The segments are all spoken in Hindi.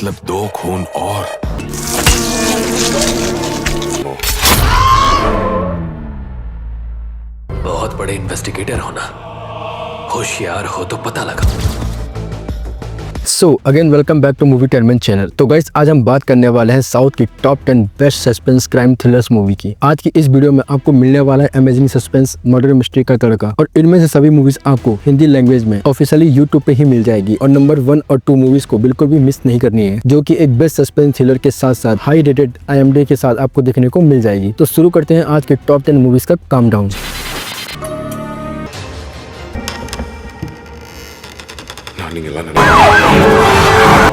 मतलब 2 खून और। बहुत बड़े इन्वेस्टिगेटर हो ना, होशियार हो तो पता लगा। So again welcome back to movietainment channel. तो गाइस आज हम बात करने वाले हैं साउथ की top 10 best suspense crime thrillers movie की। आज की इस वीडियो में आपको मिलने वाला है अमेजिंग सस्पेंस मर्डर मिस्ट्री का तड़का, और इनमें से सभी मूवीज आपको हिंदी लैंग्वेज में ऑफिशियली यूट्यूब पे ही मिल जाएगी। और नंबर 1 और 2 मूवीज को बिल्कुल भी मिस नहीं करनी है, जो की एक बेस्ट सस्पेंस थ्रिलर के साथ साथ हाई रेटेड IMDb के साथ आपको देखने को मिल जाएगी। तो शुरू करते हैं आज के टॉप 10 मूवीज का काउंटडाउन।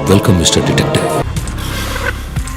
Welcome mister detective.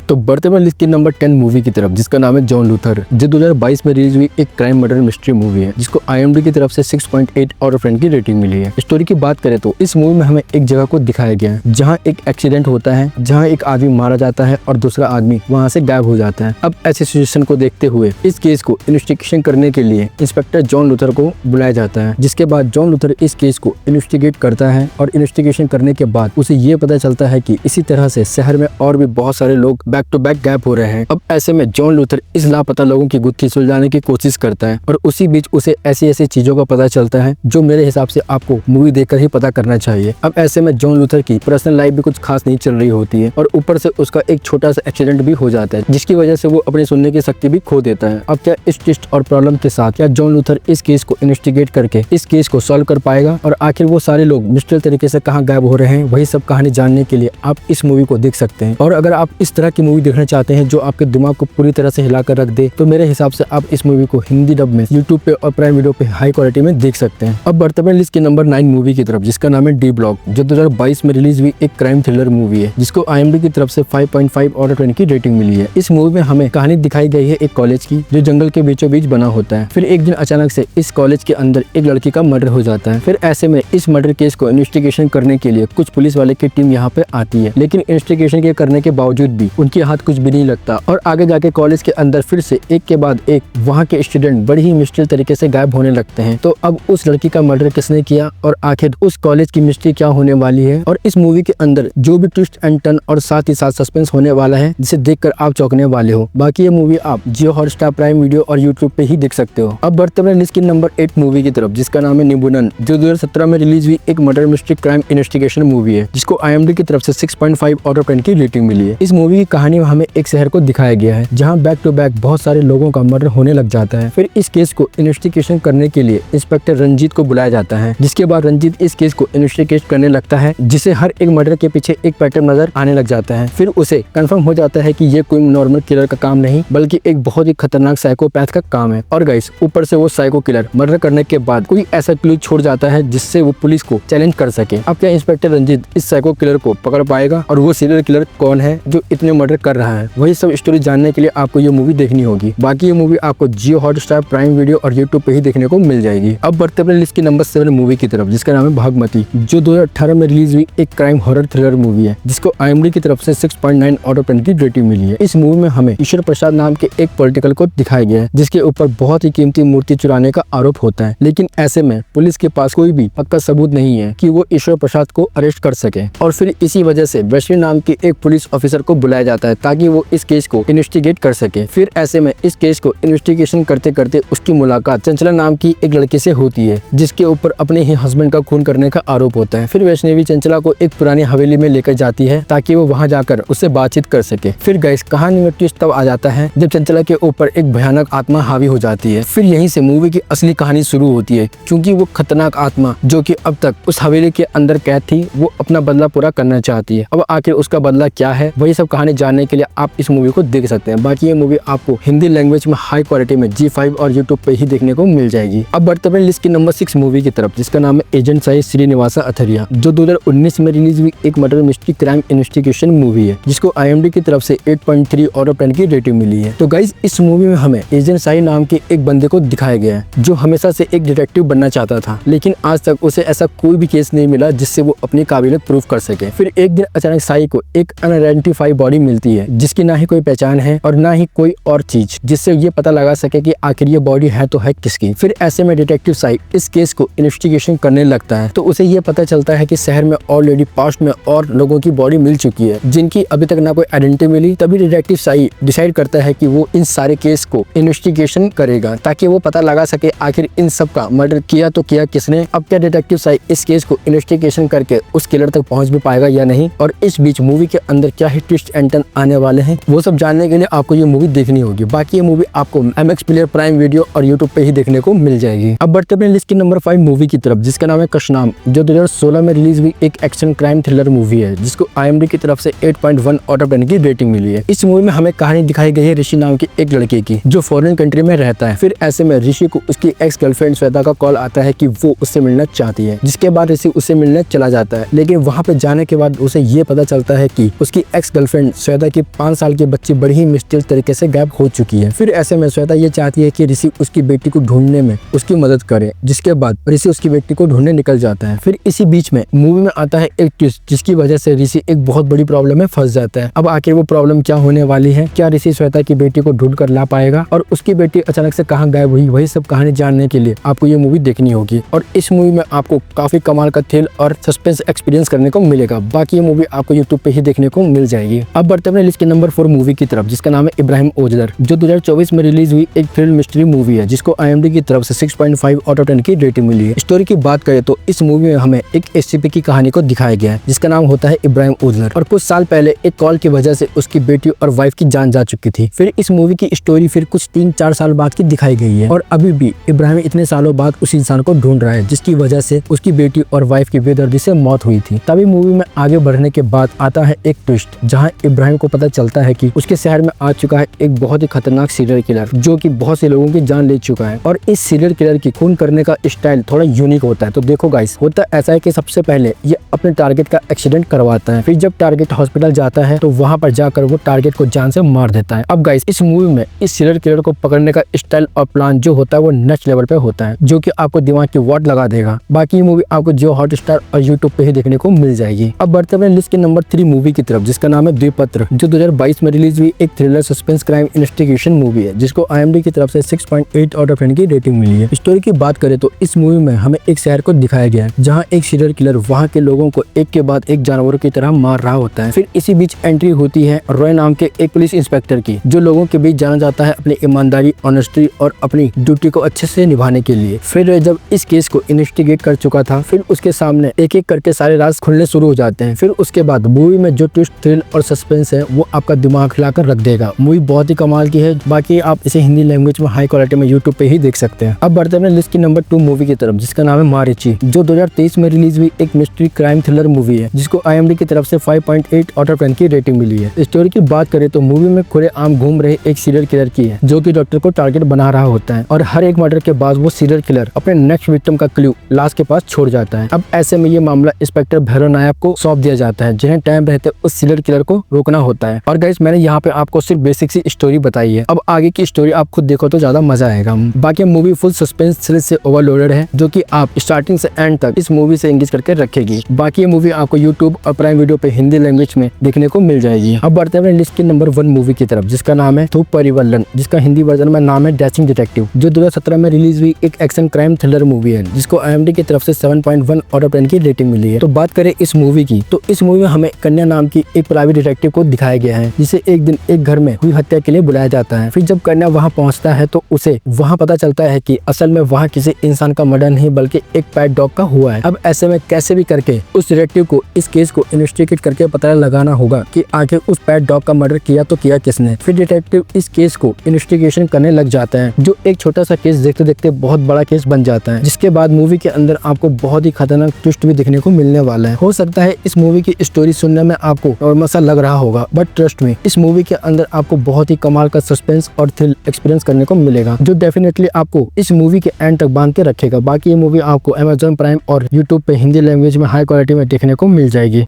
तो बढ़ते हैं लिस्ट की नंबर 10 मूवी की तरफ, जिसका नाम है जॉन लूथर, जो 2022 में रिलीज हुई एक क्राइम मर्डर मिस्ट्री मूवी है, जिसको IMDb की तरफ से 6.8 आउट ऑफ 10 की रेटिंग मिली है। स्टोरी की बात करें तो इस मूवी में हमें एक जगह को दिखाया गया है जहां एक एक्सीडेंट होता है, जहां एक आदमी मारा जाता है और दूसरा आदमी वहां से गायब हो जाता है। अब ऐसी सिचुएशन को देखते हुए इस केस को इन्वेस्टिगेशन करने के लिए इंस्पेक्टर जॉन लूथर को बुलाया जाता है, जिसके बाद जॉन लूथर इस केस को इन्वेस्टिगेट करता है। और इन्वेस्टिगेशन करने के बाद उसे ये पता चलता है कि इसी तरह से शहर में और भी बहुत सारे लोग बैक टू बैक गायब हो रहे हैं। अब ऐसे में जॉन लूथर इस लापता लोगों की गुत्थी सुलझाने की कोशिश करता है, और उसी बीच उसे ऐसी ऐसी चीजों का पता चलता है जो मेरे हिसाब से आपको मूवी देखकर ही पता करना चाहिए। अब ऐसे में जॉन लूथर की पर्सनल लाइफ भी कुछ खास नहीं चल रही होती है, और ऊपर से उसका एक छोटा सा एक्सीडेंट भी हो जाता है, जिसकी वजह से वो अपनी सुनने की शक्ति भी खो देता है। अब क्या इस ट्विस्ट और प्रॉब्लम के साथ क्या जॉन लूथर इस केस को इन्वेस्टिगेट करके इस केस को सॉल्व कर पाएगा, और आखिर वो सारे लोग मिस्टर तरीके से कहाँ गायब हो रहे हैं, वही सब कहानी जानने के लिए आप इस मूवी को देख सकते हैं। और अगर आप इस तरह की मूवी देखना चाहते हैं जो आपके दिमाग को पूरी तरह से हिलाकर रख दे, तो मेरे हिसाब से आप इस मूवी को हिंदी डब में यूट्यूब पे और प्राइम वीडियो पे हाई क्वालिटी में देख सकते हैं। अब बढ़ते हैं लिस्ट की नंबर 9 मूवी की तरफ, जिसका नाम है डी ब्लॉक, जो 2022 में रिलीज हुई एक क्राइम थ्रिलर मूवी है, जिसको IMDb की तरफ से 5.5 आउट ऑफ 10 की रेटिंग मिली है। इस मूवी में हमें कहानी दिखाई गई है एक कॉलेज की, जो जंगल के बीचों बीच बना होता है। फिर एक दिन अचानक से इस कॉलेज के अंदर एक लड़की का मर्डर हो जाता है। फिर ऐसे में इस मर्डर केस को इन्वेस्टिगेशन करने के लिए कुछ पुलिस वाले की टीम यहाँ पे आती है, लेकिन इन्वेस्टिगेशन के करने के बावजूद भी उनके हाथ कुछ भी नहीं लगता, और आगे जाके कॉलेज के अंदर फिर से एक के बाद एक वहाँ के स्टूडेंट बड़ी ही मुश्किल तरीके से गायब होने लगते हैं। तो अब उस लड़की का मर्डर किसने किया, और आखिर उस कॉलेज की मिस्ट्री क्या होने वाली है, और इस मूवी के अंदर जो भी ट्विस्ट एंड टर्न और साथ ही साथ सस्पेंस होने वाला है, जिसे देखकर आप चौंकने वाले हो। बाकी ये मूवी आप जियो हॉटस्टार, प्राइम वीडियो और यूट्यूब पे ही देख सकते हो। अब बढ़ते हैं लिस्ट की नंबर 8 मूवी की तरफ, जिसका नाम है निबुनन, जो 2017 में रिलीज हुई एक murder mystery crime investigation movie है, जिसको IMDb की तरफ से 6.5 आउट ऑफ 10 की रेटिंग मिली है। इस मूवी की कहानी में हमें एक शहर को दिखाया गया है जहाँ बैक टू बैक बहुत सारे लोगों का मर्डर होने लग जाता है। फिर इस केस को इन्वेस्टिगेशन करने के लिए इंस्पेक्टर रंजीत को बुलाया जाता है, जिसके बाद रंजीत इस केस को इन्वेस्टिगेट करने लगता है, जिसे हर एक मर्डर के पीछे एक पैटर्न नजर आने लग जाता है। फिर उसे कंफर्म हो जाता है कि ये कोई नॉर्मल किलर का काम नहीं, बल्कि एक बहुत ही खतरनाक साइकोपैथ का काम है। और गाइस ऊपर से वो साइको किलर मर्डर करने के बाद कोई ऐसा क्लू छोड़ जाता है जिससे वो पुलिस को चैलेंज कर सके। अब क्या इंस्पेक्टर रंजीत इस साइको किलर को पकड़ पाएगा, और वो सीरियल किलर कौन है जो इतने मर्डर कर रहा है, वही सब स्टोरी जानने के लिए आपको ये मूवी देखनी होगी। बाकी ये मूवी आपको जियो हॉटस्टार, प्राइम वीडियो और यूट्यूब पे ही देखने को मिल जाएगी। अब बढ़ते हैं लिस्ट की नंबर 7 मूवी की तरफ, जिसका नाम है भागमती, जो 2018 में रिलीज हुई एक क्राइम हॉरर थ्रिलर मूवी है, जिसको IMDb की तरफ से 6.9 आउट ऑफ 10 की रेटिंग मिली है। इस मूवी में हमें ईश्वर प्रसाद नाम के एक पॉलिटिकल को दिखाया गया है, जिसके ऊपर बहुत ही कीमती मूर्ति चुराने का आरोप होता है, लेकिन ऐसे में पुलिस के पास कोई भी पक्का सबूत नहीं है कि वो ईश्वर प्रसाद को अरेस्ट कर सके। और फिर इसी वजह से वैष्णवी नाम की एक पुलिस ऑफिसर को बुलाया जाता है ताकि वो इस केस को इन्वेस्टिगेट कर सके। फिर ऐसे में इस केस को इन्वेस्टिगेशन करते करते उसकी मुलाकात चंचला नाम की एक लड़की से होती है, जिसके ऊपर अपने ही हस्बैंड का खून करने का आरोप होता है। फिर वैष्णवी चंचला को एक पुरानी हवेली में लेकर जाती है ताकि वो वहां जाकर उससे बातचीत कर सके। फिर गाइस कहानी में ट्विस्ट तब आ जाता है जब चंचला के ऊपर एक भयानक आत्मा हावी हो जाती है। फिर यहीं से मूवी की असली कहानी शुरू होती है, क्योंकि वो खतरनाक आत्मा जो कि अब तक उस हवेली के अंदर कैद थी, वो अपना बदला पूरा करना चाहती है। अब आखिर उसका बदला क्या है, वही सब कहानी जानने के लिए आप इस मूवी को देख सकते हैं। बाकी ये मूवी आपको हिंदी लैंग्वेज में हाई क्वालिटी में G5 और यूट्यूब पे ही देखने को मिल जाएगी। अब बढ़ते हैं लिस्ट की नंबर 6 मूवी की तरफ, जिसका नाम है एजेंट साई श्रीनिवासा अथरिया, जो 2019 में रिलीज हुई एक murder mystery crime investigation movie है, जिसको IMDb की तरफ से 8.3 आउट ऑफ 10 की रेटिंग मिली है। तो गाइस इस मूवी में हमें एजेंट साई नाम के एक बंदे को दिखाया गया है, जो हमेशा से एक डिटेक्टिव बनना चाहता था, लेकिन आज तक उसे ऐसा कोई भी केस नहीं मिला जिससे वो अपनी काबिलियत प्रूव कर सके। फिर एक दिन अचानक साई को एक अनआइडेंटिफाइड बॉडी मिलती मिलती है जिसकी ना ही कोई पहचान है और ना ही कोई और चीज जिससे ये पता लगा सके कि आखिर ये बॉडी है तो है किसकी। फिर ऐसे में डिटेक्टिव साई इस केस को इन्वेस्टिगेशन करने लगता है तो उसे ये पता चलता है कि शहर में ऑलरेडी पास्ट में और लोगों की बॉडी मिल चुकी है जिनकी अभी तक ना कोई आइडेंटिटी मिली। तभी डिटेक्टिव साई डिसाइड करता है कि वो इन सारे केस को इन्वेस्टिगेशन करेगा ताकि वो पता लगा सके आखिर इन सब का मर्डर किया तो किया किसने। अब क्या डिटेक्टिव साई इस केस को इन्वेस्टिगेशन करके उस किलर तक पहुंच भी पाएगा या नहीं, और इस बीच मूवी के अंदर क्या ही ट्विस्ट एंड टर्न आने वाले हैं, वो सब जानने के लिए आपको ये मूवी देखनी होगी। बाकी ये मूवी आपको MX प्लेयर प्राइम वीडियो और यूट्यूब पे ही देखने को मिल जाएगी। अब बढ़ते अपने लिस्ट की नंबर 5 मूवी की तरफ जिसका नाम है कशनाम, जो 2016 में रिलीज हुई एक एक्शन क्राइम थ्रिलर मूवी है जिसको IMDb की तरफ से 8.1 आउट ऑफ 10 की रेटिंग मिली है। इस मूवी में हमें कहानी दिखाई गई है ऋषि नाम की एक लड़के की जो फॉरेन कंट्री में रहता है। फिर ऐसे में ऋषि को उसकी एक्स गर्लफ्रेंड श्वेता का कॉल आता है कि वो उससे मिलना चाहती है, जिसके बाद ऋषि उससे मिलने चला जाता है। लेकिन वहाँ पे जाने के बाद उसे ये पता चलता है कि उसकी एक्स गर्लफ्रेंड श्वेता की 5 साल की बच्ची बड़ी ही मिस्टीरियस तरीके से गायब हो चुकी है। फिर ऐसे में श्वेता ये चाहती है कि ऋषि उसकी बेटी को ढूंढने में उसकी मदद करे, जिसके बाद ऋषि उसकी बेटी को ढूंढने निकल जाता है। फिर इसी बीच में मूवी में आता है एक ट्विस्ट जिसकी वजह से ऋषि एक बहुत बड़ी प्रॉब्लम में फंस जाता है। अब आखिर वो प्रॉब्लम क्या होने वाली है, क्या ऋषि श्वेता की बेटी को ढूंढ कर ला पाएगा और उसकी बेटी अचानक से कहाँ गायब हुई, वही सब कहानी जानने के लिए आपको ये मूवी देखनी होगी। और इस मूवी में आपको काफी कमाल का थ्रिल और सस्पेंस एक्सपीरियंस करने को मिलेगा। बाकी ये मूवी आपको यूट्यूब पे ही देखने को मिल जाएगी। अब बढ़ते हैं लिस्ट के नंबर 4 मूवी की तरफ जिसका नाम है इब्राहिम ओजलर, जो 2024 में रिलीज हुई एक थ्रिल मिस्ट्री मूवी है जिसको IMDb की तरफ से 6.5 आउट ऑफ 10 की रेटिंग मिली है। स्टोरी की बात करें तो इस मूवी में हमें एक SCP की कहानी को दिखाया गया है जिसका नाम होता है इब्राहिम ओजलर, और कुछ साल पहले एक कॉल की वजह से उसकी बेटी और वाइफ की जान जा चुकी थी। फिर इस मूवी की स्टोरी फिर कुछ 3-4 साल बाद की दिखाई गई है और अभी भी इब्राहिम इतने सालों बाद उस इंसान को ढूंढ रहा है जिसकी वजह से उसकी बेटी और वाइफ की बेदर्दी से मौत हुई थी। तभी मूवी में आगे बढ़ने के बाद आता है एक ट्विस्ट जहां इब्राहिम को पता चलता है कि उसके शहर में आ चुका है एक बहुत ही खतरनाक सीरियल किलर जो कि बहुत से लोगों की जान ले चुका है। और इस सीरियल किलर की खून करने का स्टाइल थोड़ा यूनिक होता है। तो देखो गाइस, होता ऐसा है कि सबसे पहले ये अपने टारगेट का एक्सीडेंट करवाता है, फिर जब टारगेट हॉस्पिटल जाता है तो वहां पर जाकर वो टारगेट को जान से मार देता है। अब गाइस, इस मूवी में इस सीरियल किलर को पकड़ने का स्टाइल और प्लान जो होता है वो नेक्स्ट लेवल पे होता है, जो कि आपको दिमाग की वाट लगा देगा। बाकी ये मूवी आपको जियो हॉटस्टार और यूट्यूब पे ही देखने को मिल जाएगी। अब बढ़ते हैं लिस्ट के नंबर 3 मूवी की तरफ जिसका नाम है द्विपत्र, जो 2022 में रिलीज हुई एक thriller suspense crime investigation movie है जिसको IMDb की तरफ से 6.8 आउट ऑफ 10 की रेटिंग मिली है। स्टोरी की बात करें तो इस मूवी में हमें एक शहर को दिखाया गया है जहां एक सीरियल किलर वहां के लोगों को एक के बाद एक जानवरों की तरह मार रहा होता है। फिर इसी बीच एंट्री होती है रॉय नाम के एक पुलिस इंस्पेक्टर की, जो लोगों के बीच जाना जाता है अपनी ईमानदारी, ऑनेस्टी और अपनी ड्यूटी को अच्छे से निभाने के लिए। फिर जब इस केस को इन्वेस्टिगेट कर चुका था, फिर उसके सामने एक एक करके सारे राज खुलने शुरू हो जाते हैं। फिर उसके बाद मूवी में जो ट्विस्ट, थ्रिल और सस्पेंस है वो आपका दिमाग हिलाकर रख देगा। मूवी बहुत ही कमाल की है। बाकी आप इसे हिंदी लैंग्वेज में हाई क्वालिटी में यूट्यूब पे ही देख सकते हैं। अब बढ़ते हैं लिस्ट की नंबर 2 मूवी की तरफ जिसका नाम है मारिची, जो 2023 में रिलीज हुई एक मिस्ट्री क्राइम थ्रिलर मूवी है जिसको IMDb की तरफ से 5.8 आउट ऑफ 10 की रेटिंग मिली है। स्टोरी की बात करें तो मूवी में खुले आम घूम रहे एक सीरियल किलर की है जो कि डॉक्टर को टारगेट बना रहा होता है, और हर एक मर्डर के बाद वो सीरियल किलर अपने नेक्स्ट विक्टिम का क्लू लाश के पास छोड़ जाता है। अब ऐसे में ये मामला इंस्पेक्टर भैरव नायक को सौंप दिया जाता है, जिन्हें टाइम रहते उस सीरियल किलर को रोकना होता है। और गाइस, मैंने यहाँ पे आपको सिर्फ बेसिक सी स्टोरी बताई है। अब आगे की स्टोरी आप खुद देखो तो ज्यादा मजा आएगा। बाकी मूवी फुल सस्पेंस थ्रिल से ओवरलोडेड है जो कि आप स्टार्टिंग से एंड तक इस मूवी से एंगेज करके रखेगी। बाकी ये मूवी आपको यूट्यूब और प्राइम वीडियो पे हिंदी लैंग्वेज में देखने को मिल जाएगी। अब बढ़ते हैं लिस्ट की नंबर 1 मूवी की तरफ जिसका नाम है धूप परिवलन, जिसका हिंदी वर्जन में नाम है डैशिंग डिटेक्टिव, जो 2017 में रिलीज हुई एक एक्शन क्राइम थ्रिलर मूवी है जिसको IMDb की तरफ से 7.1 आउट ऑफ 10 की रेटिंग मिली है। तो बात करें इस मूवी की, तो इस मूवी में हमें कन्या नाम की एक प्राइवेट डिटेक्टिव को दिखाया गया है जिसे एक दिन एक घर में हुई हत्या के लिए बुलाया जाता है। फिर जब कन्या वहां पहुंचता है तो उसे वहां पता चलता है कि असल में वहां किसी इंसान का मर्डर नहीं बल्कि एक पेट डॉग का हुआ है। अब ऐसे में कैसे भी करके उस डिटेक्टिव को इस केस को इन्वेस्टिगेट करके पता लगाना होगा कि आखिर उस पेट डॉग का मर्डर किया तो किया किसने। फिर डिटेक्टिव इस केस को इन्वेस्टिगेशन करने लग जाता है, जो एक छोटा सा केस देखते देखते बहुत बड़ा केस बन जाता है, जिसके बाद मूवी के अंदर आपको बहुत ही खतरनाक ट्विस्ट भी देखने को मिलने वाला है। हो सकता है इस मूवी की स्टोरी सुनने में आपको नॉर्मल सा लग रहा होगा, बट ट्रस्ट में इस मूवी के अंदर आपको बहुत ही कमाल का सस्पेंस और थ्रिल एक्सपीरियंस करने को मिलेगा, जो डेफिनेटली आपको इस मूवी के एंड तक बांध के रखेगा। बाकी ये मूवी आपको Amazon प्राइम और यूट्यूब पे हिंदी लैंग्वेज में हाई क्वालिटी में देखने को मिल जाएगी।